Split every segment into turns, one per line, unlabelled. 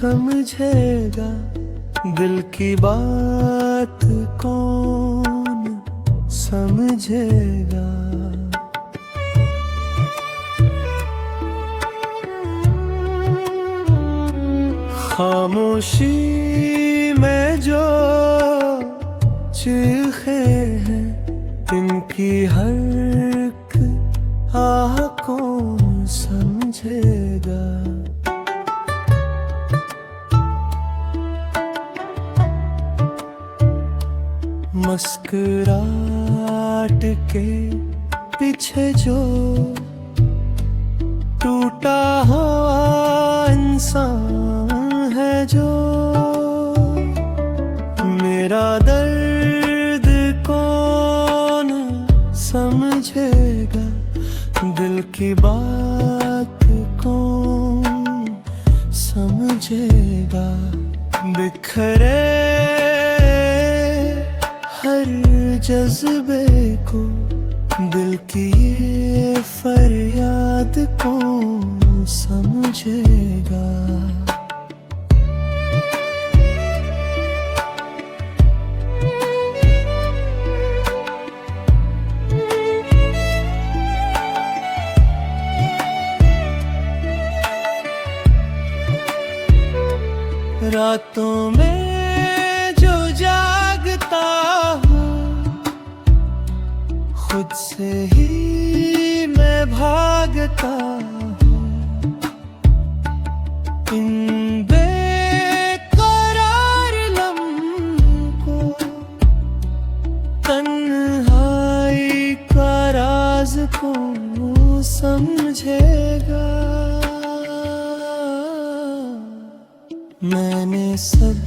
समझेगा दिल की बात कौन समझेगा। खामोशी में जो चीखे हैं इनकी हर एक आह कौन समझेगा। मुस्कुराहट के पीछे जो टूटा हुआ इंसान है जो, मेरा दर्द कौन समझेगा दिल की बात कौन समझेगा। बिखरे हर जज्बे को दिल की ये फरियाद कौन समझेगा। रातों में जो जागता हूँ खुद से ही मैं भागता हूँ। इन बेकरार लम्हों को तन्हाई का राज कौन समझेगा। मैंने सब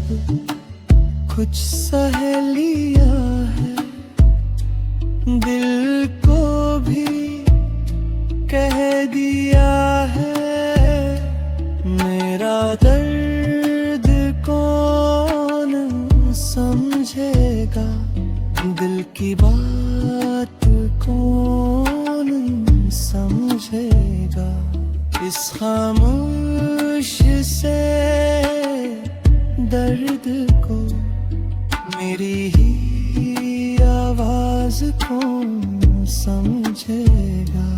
कुछ सह लिया है, दिल को भी कह दिया है। मेरा दर्द कौन समझेगा दिल की बात कौन समझेगा। इस खामोश से दर्द को मेरी ही आवाज कौन समझेगा।